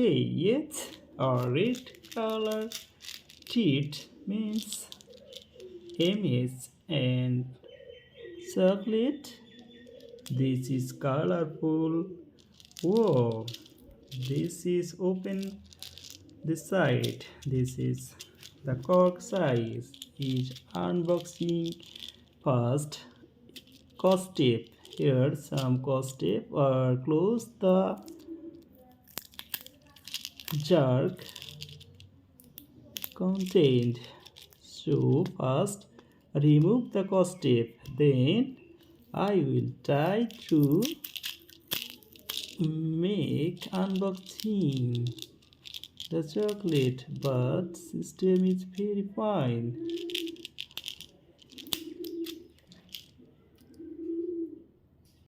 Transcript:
Yet a red color treat means image and chocolate. This is colorful. Whoa, this is open the side. This is the cork size. Is unboxing first. Cost tip. Here some cost tip. Close the jerk contained. So first remove the cost tip. Then I will try to make unboxing the chocolate, but system is very fine.